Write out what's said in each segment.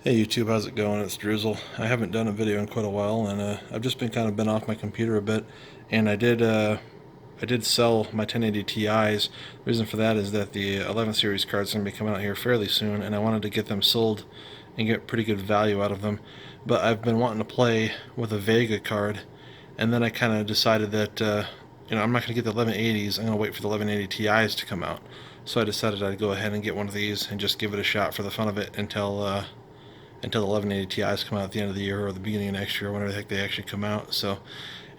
Hey YouTube, how's it going? It's Drizzle. I haven't done a video in quite a while, and I've just been off my computer a bit, and I did sell my 1080 Ti's. The reason for that is that the 11 series cards are going to be coming out here fairly soon, and I wanted to get them sold and get pretty good value out of them. But I've been wanting to play with a Vega card, and then I kind of decided that I'm not going to get the 1180s. I'm going to wait for the 1180 Ti's to come out. So I decided I'd go ahead and get one of these and just give it a shot for the fun of it until the 1180 Ti's come out at the end of the year or the beginning of next year, whenever the heck they actually come out. So,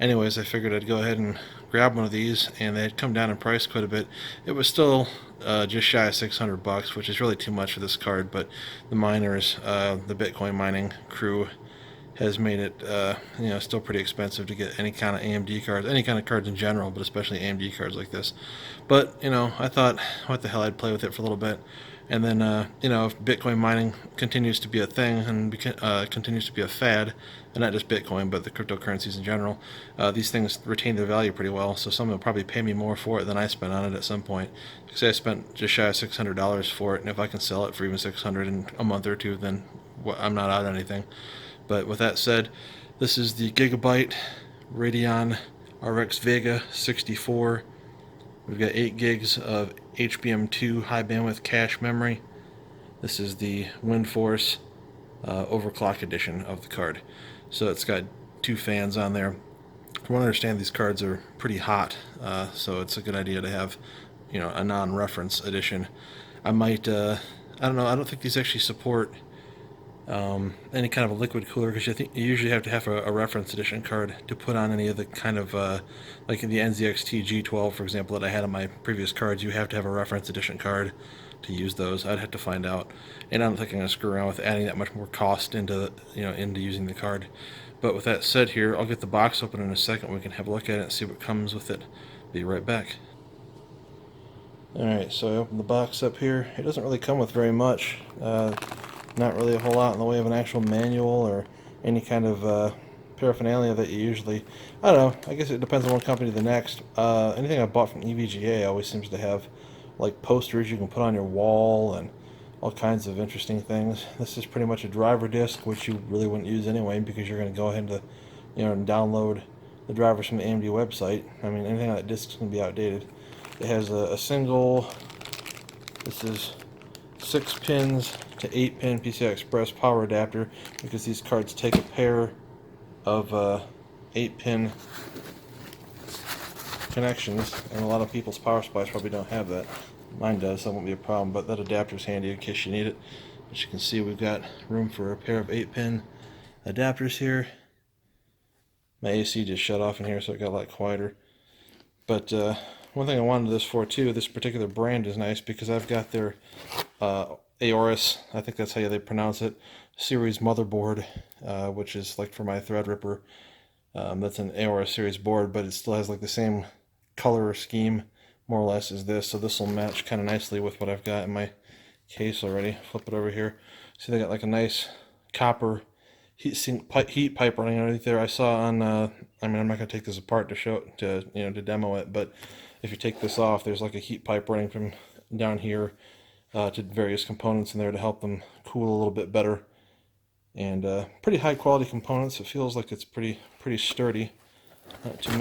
anyways, I figured I'd go ahead and grab one of these, and they had come down in price quite a bit. It was still just shy of $600, which is really too much for this card. But the miners, the Bitcoin mining crew, has made it still pretty expensive to get any kind of AMD cards, any kind of cards in general, but especially AMD cards like this. But I thought, what the hell, I'd play with it for a little bit, and then if Bitcoin mining continues to be a thing and continues to be a fad, and not just Bitcoin but the cryptocurrencies in general, these things retain their value pretty well. So someone will probably pay me more for it than I spent on it at some point. Because I spent just shy of $600 for it, and if I can sell it for even $600 in a month or two, then I'm not out anything. But with that said, this is the Gigabyte Radeon RX Vega 64. We've got 8 gigs of HBM2 high bandwidth cache memory. This is the WindForce overclock edition of the card. So it's got 2 fans on there. From what I understand, these cards are pretty hot, so it's a good idea to have, a non-reference edition. I might, I don't know, I don't think these actually support any kind of a liquid cooler, because I think you usually have to have a reference edition card to put on any of the kind of like in the NZXT G12, for example, that I had on my previous cards. You have to have a reference edition card to use those. I'd have to find out, and I don't think I'm going to screw around with adding that much more cost into into using the card. But with that said, here I'll get the box open in a second. We can have a look at it and see what comes with it. Be right back. Alright, so I open the box up here. It doesn't really come with very much. Not really a whole lot in the way of an actual manual or any kind of paraphernalia that you usually... I don't know, I guess it depends on one company to the next. Anything I bought from EVGA always seems to have like posters you can put on your wall and all kinds of interesting things. This is pretty much a driver disc, which you really wouldn't use anyway, because you're going to go ahead and download the drivers from the AMD website. I mean, anything on that disc is going to be outdated. It has a single, this is 6 pins to 8 pin PCI Express power adapter, because these cards take a pair of 8 pin connections, and a lot of people's power supplies probably don't have that. Mine does, so that won't be a problem, but that adapter's handy in case you need it. As you can see, we've got room for a pair of 8 pin adapters here. My AC just shut off in here, so it got a lot quieter. But one thing I wanted this for too, this particular brand is nice because I've got their Aorus, I think that's how they pronounce it, series motherboard, which is like for my Threadripper. That's an Aorus series board, but it still has like the same color scheme, more or less, as this. So this will match kind of nicely with what I've got in my case already. Flip it over here. See, they got like a nice copper heat pipe running underneath there. I saw on, I mean, I'm not going to take this apart to show it, to demo it, but if you take this off, there's like a heat pipe running from down here to various components in there to help them cool a little bit better. And pretty high quality components. It feels like it's pretty sturdy. Not too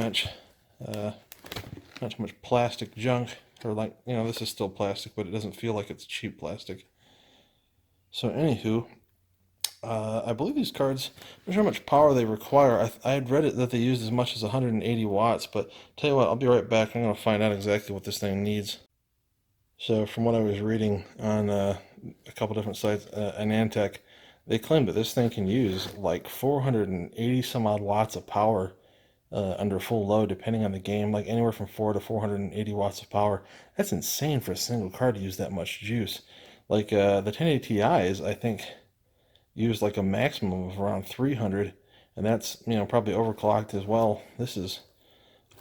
much plastic junk, or like, this is still plastic, but it doesn't feel like it's cheap plastic. So anywho, I believe these cards, I'm not sure how much power they require. I had read it that they used as much as 180 watts, but tell you what, I'll be right back. I'm going to find out exactly what this thing needs. So from what I was reading on a couple different sites, Anantech, they claim that this thing can use like 480 some odd watts of power under full load, depending on the game, like anywhere from 4 to 480 watts of power. That's insane for a single card to use that much juice. Like the 1080 Ti's, I think, use like a maximum of around 300, and that's probably overclocked as well. This is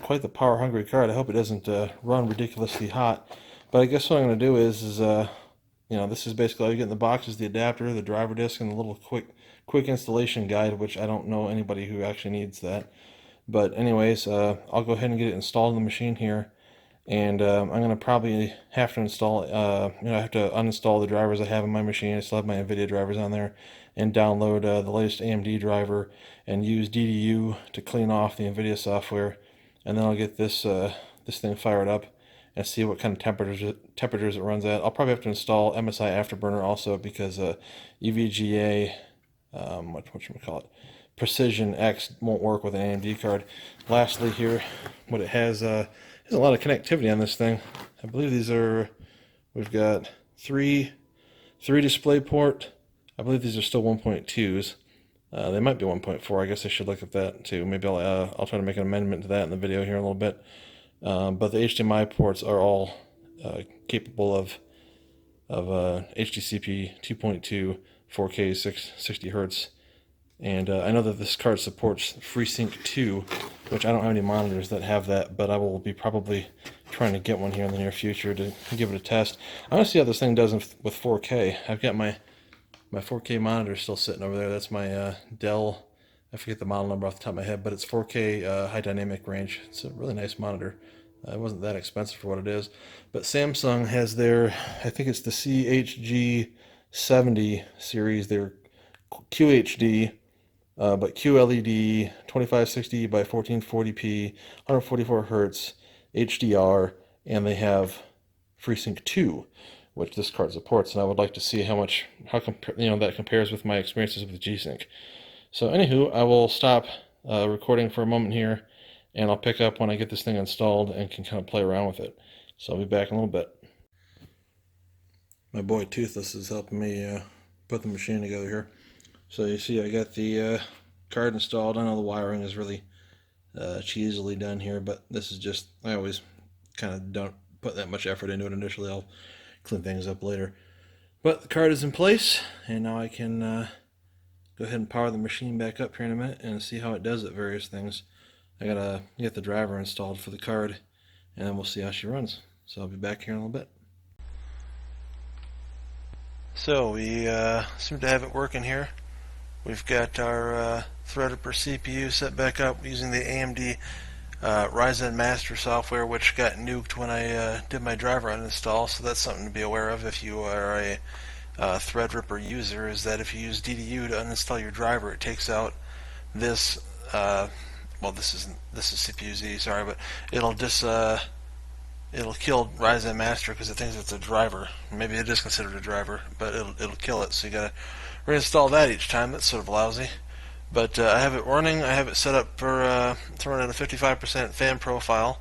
quite the power hungry card. I hope it doesn't run ridiculously hot. But I guess what I'm going to do is this is basically all you get in the box is the adapter, the driver disc, and the little quick installation guide, which I don't know anybody who actually needs that. But anyways, I'll go ahead and get it installed in the machine here, and I'm gonna probably have to install, I have to uninstall the drivers I have on my machine. I still have my NVIDIA drivers on there, and download the latest AMD driver and use DDU to clean off the NVIDIA software, and then I'll get this thing fired up and see what kind of temperatures it runs at. I'll probably have to install MSI Afterburner also because EVGA, whatchamacallit, Precision X won't work with an AMD card. Lastly here, what it has, there's a lot of connectivity on this thing. I believe we've got three display port. I believe these are still 1.2s. They might be 1.4. I guess I should look at that too. Maybe I'll try to make an amendment to that in the video here in a little bit. But the HDMI ports are all capable of HDCP 2.2, 4K 60 hertz. And I know that this card supports FreeSync 2, which I don't have any monitors that have that, but I will be probably trying to get one here in the near future to give it a test. I want to see how this thing does with 4K. I've got my 4K monitor still sitting over there. That's my Dell, I forget the model number off the top of my head, but it's 4K high dynamic range. It's a really nice monitor. It wasn't that expensive for what it is. But Samsung has their, I think it's the CHG70 series, their QHD, but QLED, 2560 by 1440p, 144 hertz, HDR, and they have FreeSync 2, which this card supports, and I would like to see how that compares with my experiences with G-Sync. So anywho, I will stop recording for a moment here, and I'll pick up when I get this thing installed and can kind of play around with it. So I'll be back in a little bit. My boy Toothless is helping me put the machine together here. So you see I got the card installed. I know the wiring is really cheesily done here, but this is just, I always kind of don't put that much effort into it initially. I'll clean things up later. But the card is in place, and now I can go ahead and power the machine back up here in a minute and see how it does at various things. I gotta get the driver installed for the card, and then we'll see how she runs. So I'll be back here in a little bit. So we seem to have it working here. We've got our Threadripper CPU set back up using the AMD Ryzen Master software, which got nuked when I did my driver uninstall, so that's something to be aware of if you are a Threadripper user, is that if you use DDU to uninstall your driver, it takes out this, well, this is CPU-Z, sorry, but it'll kill Ryzen Master because it thinks it's a driver. Maybe it is considered a driver, but it'll kill it, so you gotta reinstall that each time. That's sort of lousy. But I have it running. I have it set up for to run at a 55% fan profile,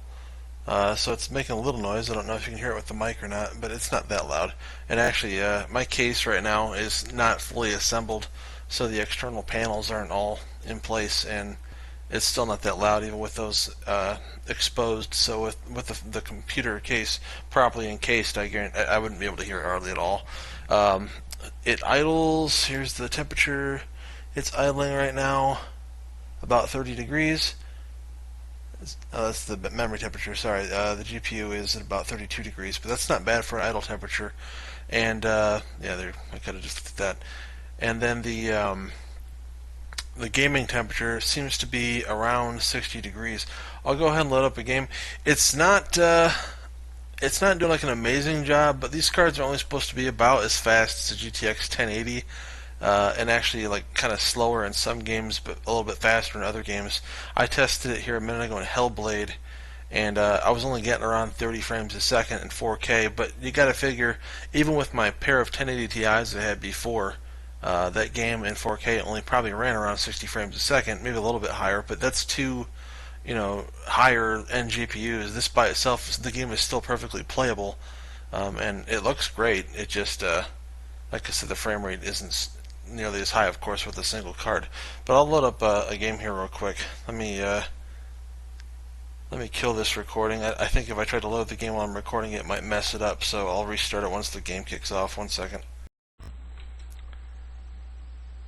so it's making a little noise. I don't know if you can hear it with the mic or not, but it's not that loud. And actually, my case right now is not fully assembled, so the external panels aren't all in place, and it's still not that loud even with those exposed. So with the computer case properly encased, I guarantee I wouldn't be able to hear it hardly at all. It idles. Here's the temperature. It's idling right now about 30 degrees. That's the memory temperature, sorry. The GPU is at about 32 degrees, but that's not bad for an idle temperature. And yeah, I could have just looked at that. And then the gaming temperature seems to be around 60 degrees. I'll go ahead and load up a game. It's not doing like an amazing job, but these cards are only supposed to be about as fast as a GTX 1080. And actually like kind of slower in some games, but a little bit faster in other games. I tested it here a minute ago in Hellblade, and I was only getting around 30 frames a second in 4K, but you gotta figure, even with my pair of 1080 Ti's I had before, that game in 4K only probably ran around 60 frames a second, maybe a little bit higher, but that's two, higher end GPUs. This by itself, the game is still perfectly playable, and it looks great. It just, like I said, the frame rate isn't nearly as high, of course, with a single card. But I'll load up a game here real quick. Let me kill this recording. I think if I try to load the game while I'm recording it might mess it up, so I'll restart it once the game kicks off. 1 second.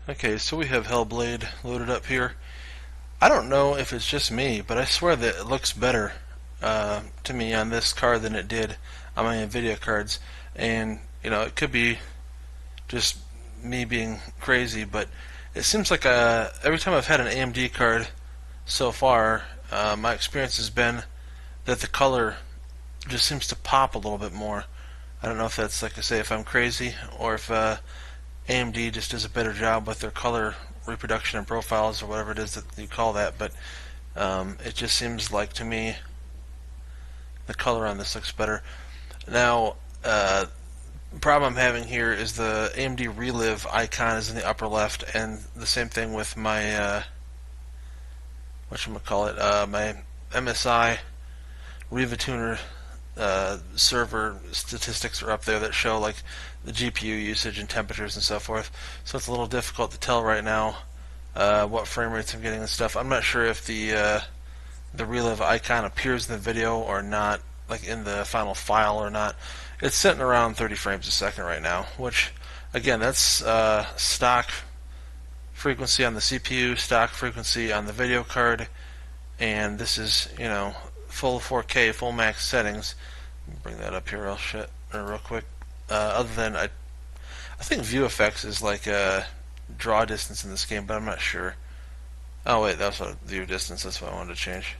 Okay, so we have Hellblade loaded up here. I don't know if it's just me, but I swear that it looks better to me on this card than it did on my NVIDIA cards. And, it could be just me being crazy, but it seems like every time I've had an AMD card so far, my experience has been that the color just seems to pop a little bit more. I don't know if that's, like I say, if I'm crazy, or if AMD just does a better job with their color reproduction and profiles, or whatever it is that you call that, but it just seems like, to me, the color on this looks better. Now, the problem I'm having here is the AMD Relive icon is in the upper left, and the same thing with my, my MSI Riva Tuner server statistics are up there that show like the GPU usage and temperatures and so forth. So it's a little difficult to tell right now what frame rates I'm getting and stuff. I'm not sure if the Relive icon appears in the video or not, like in the final file or not. It's sitting around 30 frames a second right now, which again, that's stock frequency on the CPU, stock frequency on the video card, and this is, you know, full 4K, full max settings. Let me bring that up here real quick. Other than I think view effects is like a draw distance in this game, but I'm not sure. Oh wait, that's what view distance. That's what I wanted to change.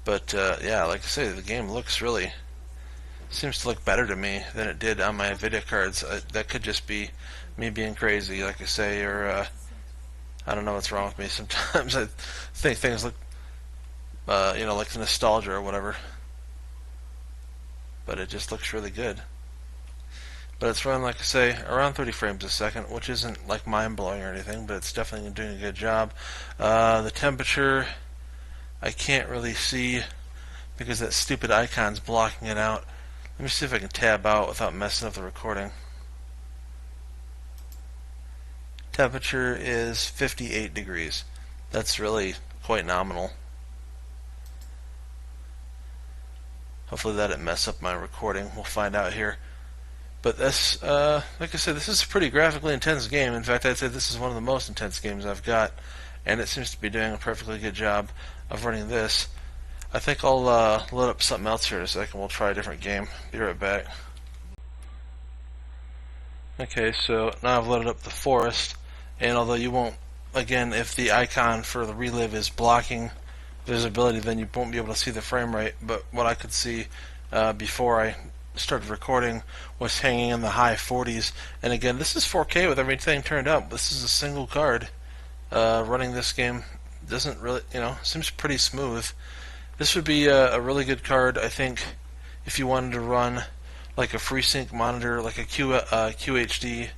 But yeah, like I say, the game looks really seems to look better to me than it did on my video cards. That could just be me being crazy, like I say, or I don't know what's wrong with me. Sometimes I think things look, you know, like nostalgia or whatever. But it just looks really good. But it's running, like I say, around 30 frames a second, which isn't like mind-blowing or anything, but it's definitely doing a good job. The temperature, I can't really see because that stupid icon's blocking it out. Let me see if I can tab out without messing up the recording. Temperature is 58 degrees. That's really quite nominal. Hopefully that didn't mess up my recording. We'll find out here. But this, like I said, this is a pretty graphically intense game. In fact, I'd say this is one of the most intense games I've got, and it seems to be doing a perfectly good job of running this. I think I'll load up something else here in a second. We'll try a different game. Be right back. Okay, so now I've loaded up the Forest, and although you won't, again, if the icon for the Relive is blocking visibility, then you won't be able to see the frame rate. But what I could see before I started recording was hanging in the high 40s. And again, this is 4K with everything turned up. This is a single card running this game. Doesn't really, you know, seems pretty smooth. This would be a really good card, I think, if you wanted to run like a FreeSync monitor, like a QHD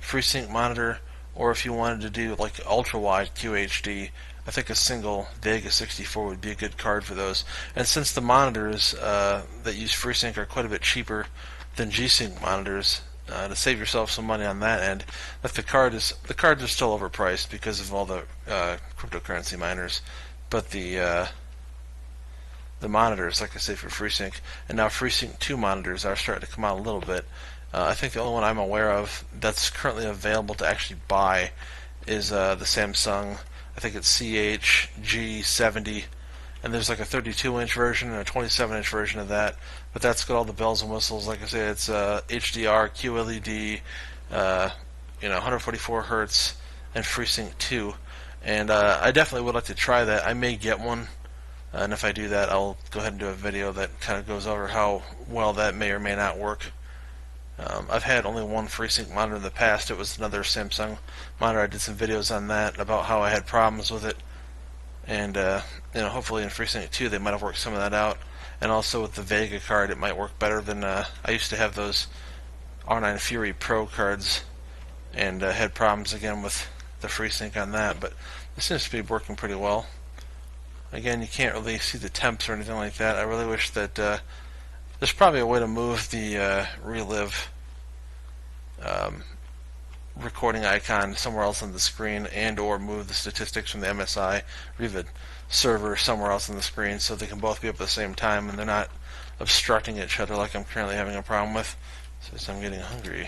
FreeSync monitor, or if you wanted to do like ultra-wide QHD. I think a single Vega 64 would be a good card for those. And since the monitors that use FreeSync are quite a bit cheaper than G-Sync monitors, to save yourself some money on that end, like the cards are still overpriced because of all the cryptocurrency miners, but the monitors, like I say, for FreeSync, and now FreeSync 2 monitors are starting to come out a little bit. I think the only one I'm aware of that's currently available to actually buy is the Samsung, I think it's CHG70, and there's like a 32-inch version and a 27-inch version of that, but that's got all the bells and whistles. Like I say, it's HDR, QLED, 144 hertz, and FreeSync 2, and I definitely would like to try that. I may get one, and if I do that, I'll go ahead and do a video that kind of goes over how well that may or may not work. I've had only one FreeSync monitor in the past. It was another Samsung monitor. I did some videos on that about how I had problems with it, and hopefully in FreeSync 2 they might have worked some of that out. And also with the Vega card, it might work better than I used to have those R9 Fury Pro cards, and had problems again with the FreeSync on that. But this seems to be working pretty well. Again, you can't really see the temps or anything like that. I really wish that there's probably a way to move the Relive recording icon somewhere else on the screen, and or move the statistics from the MSI Riva server somewhere else on the screen so they can both be up at the same time and they're not obstructing each other like I'm currently having a problem with. So I'm getting hungry.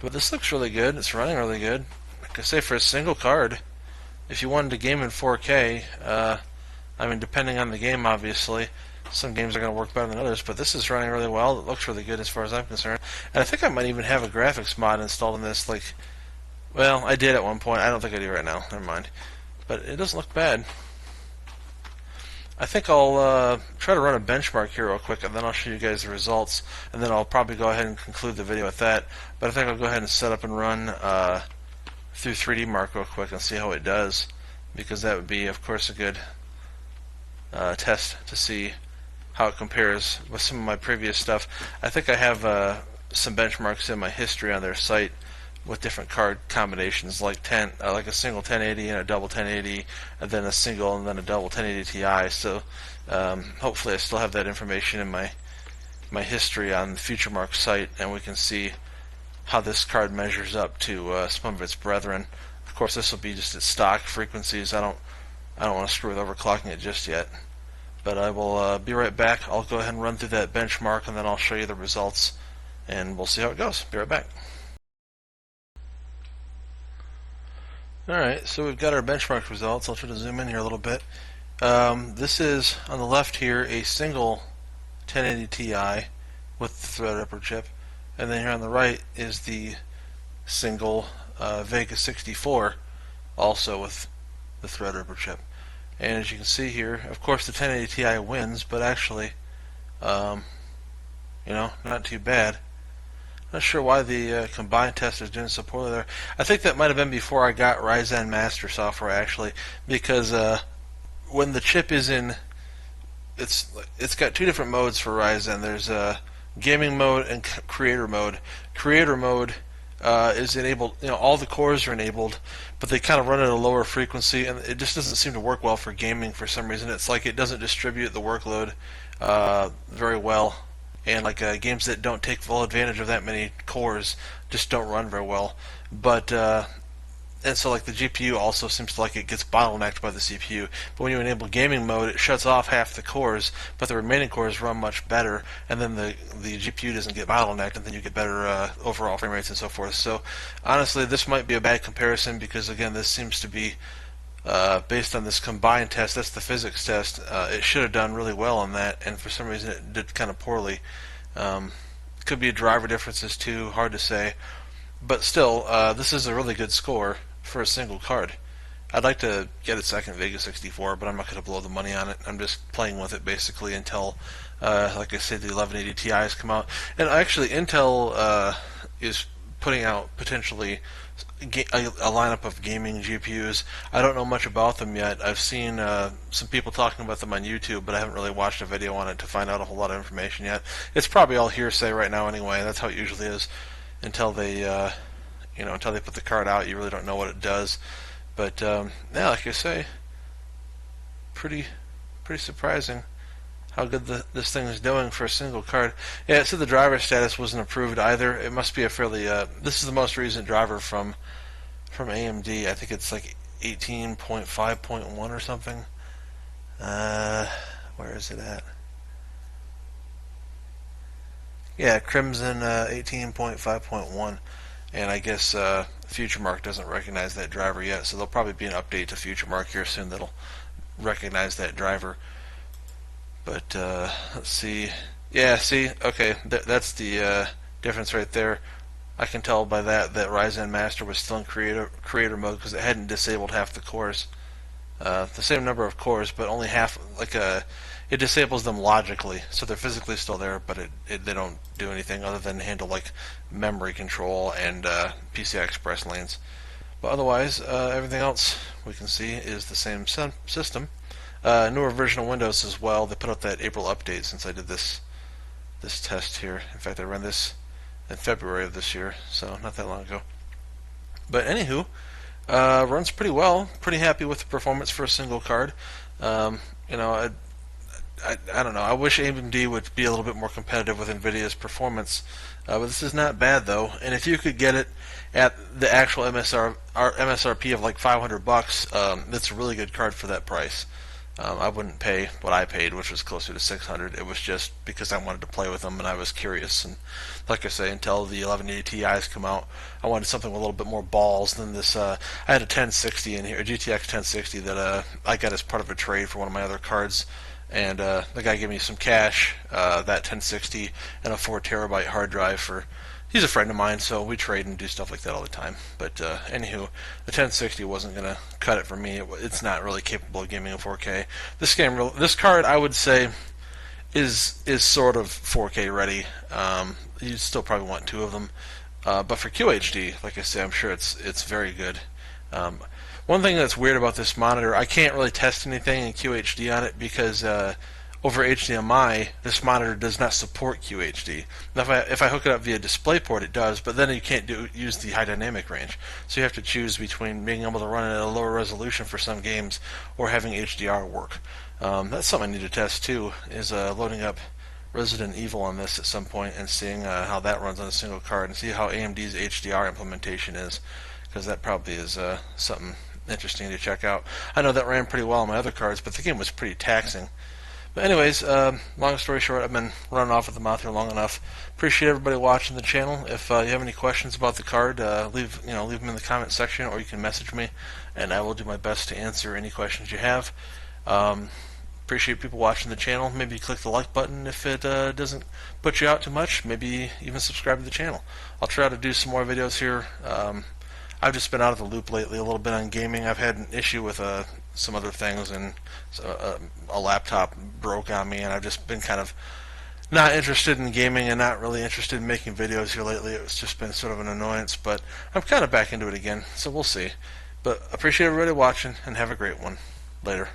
But this looks really good. It's running really good. Like I say, for a single card, if you wanted to game in 4K, I mean, depending on the game, obviously, some games are going to work better than others, but this is running really well. It looks really good as far as I'm concerned. And I think I might even have a graphics mod installed in this, like Well, I did at one point. I don't think I do right now. Never mind. But it doesn't look bad. I think I'll try to run a benchmark here real quick, and then I'll show you guys the results, and then I'll probably go ahead and conclude the video with that. But I think I'll go ahead and set up and run through 3D Mark real quick and see how it does, because that would be, of course, a good test to see how it compares with some of my previous stuff. I think I have some benchmarks in my history on their site with different card combinations, like like a single 1080 and a double 1080, and then a single and then a double 1080 Ti. So hopefully I still have that information in my history on the FutureMark site, and we can see how this card measures up to some of its brethren. Of course, this will be just its stock frequencies. I don't want to screw with overclocking it just yet. But I will be right back. I'll go ahead and run through that benchmark, and then I'll show you the results, and we'll see how it goes. Be right back. Alright, so we've got our benchmark results. I'll try to zoom in here a little bit. This is, on the left here, a single 1080 Ti with the Threadripper chip. And then here on the right is the single Vega 64, also with the Threadripper chip. And as you can see here, of course the 1080 Ti wins, but actually, not too bad. Not sure why the combined test is doing so poorly there. I think that might have been before I got Ryzen Master software, actually, because when the chip is in, it's got two different modes for Ryzen. There's gaming mode and creator mode. Creator mode is enabled, all the cores are enabled, but they kind of run at a lower frequency, and it just doesn't seem to work well for gaming for some reason. It's like it doesn't distribute the workload very well. And like games that don't take full advantage of that many cores just don't run very well. But and so like the GPU also seems to like it gets bottlenecked by the CPU. But when you enable gaming mode, it shuts off half the cores, but the remaining cores run much better, and then the GPU doesn't get bottlenecked, and then you get better overall frame rates and so forth. So honestly, this might be a bad comparison, because again, this seems to be based on this combined test. That's the physics test. It should have done really well on that, and for some reason it did kind of poorly. Could be driver differences too, hard to say. But still, this is a really good score for a single card. I'd like to get a second Vega 64, but I'm not going to blow the money on it. I'm just playing with it basically until, like I said, the 1180 Ti's come out. And actually, Intel is putting out potentially a lineup of gaming GPUs. I don't know much about them yet. I've seen some people talking about them on YouTube, but I haven't really watched a video on it to find out a whole lot of information yet. It's probably all hearsay right now anyway. That's how it usually is until they, until they put the card out. You really don't know what it does. But yeah, like I say, pretty surprising how good this thing is doing for a single card. Yeah, it said the driver status wasn't approved either. It must be a fairly this is the most recent driver from AMD. I think it's like 18.5.1 or something. Where is it at? Yeah, Crimson 18.5.1. And I guess FutureMark doesn't recognize that driver yet, so there'll probably be an update to FutureMark here soon that'll recognize that driver. But let's see. Yeah, see, okay, that's the difference right there. I can tell by that Ryzen Master was still in creator mode because it hadn't disabled half the cores. The same number of cores, but only half. It disables them logically, so they're physically still there, but they don't do anything other than handle like memory control and PCI Express lanes. But otherwise, everything else we can see is the same system. Newer version of Windows as well. They put out that April update since I did this test here. In fact, I ran this in February of this year, so not that long ago. But anywho, runs pretty well. Pretty happy with the performance for a single card. I don't know. I wish AMD would be a little bit more competitive with NVIDIA's performance, but this is not bad though. And if you could get it at the actual MSRP of like $500, that's a really good card for that price. I wouldn't pay what I paid, which was closer to $600. It was just because I wanted to play with them and I was curious. And like I say, until the 1180 Ti's come out, I wanted something with a little bit more balls than this. I had a 1060 in here, a GTX 1060 that I got as part of a trade for one of my other cards. And the guy gave me some cash, that 1060, and a 4 terabyte hard drive for, he's a friend of mine, so we trade and do stuff like that all the time. But anywho, the 1060 wasn't gonna cut it for me. It's not really capable of gaming in 4K. This card, I would say, is sort of 4K ready. You still probably want two of them, but for QHD, like I say, I'm sure it's very good. One thing that's weird about this monitor, I can't really test anything in QHD on it because over HDMI, this monitor does not support QHD. Now, if I hook it up via DisplayPort, it does, but then you can't use the high dynamic range. So you have to choose between being able to run it at a lower resolution for some games or having HDR work. That's something I need to test too, is loading up Resident Evil on this at some point and seeing how that runs on a single card and see how AMD's HDR implementation is, because that probably is something interesting to check out. I know that ran pretty well on my other cards, but the game was pretty taxing. But anyways, long story short, I've been running off at the mouth here long enough. Appreciate everybody watching the channel. If you have any questions about the card, leave them in the comment section, or you can message me, and I will do my best to answer any questions you have. Appreciate people watching the channel. Maybe click the like button if it doesn't put you out too much. Maybe even subscribe to the channel. I'll try to do some more videos here. I've just been out of the loop lately a little bit on gaming. I've had an issue with some other things, and a laptop broke on me, and I've just been kind of not interested in gaming and not really interested in making videos here lately. It's just been sort of an annoyance, but I'm kind of back into it again, so we'll see. But appreciate everybody watching, and have a great one. Later.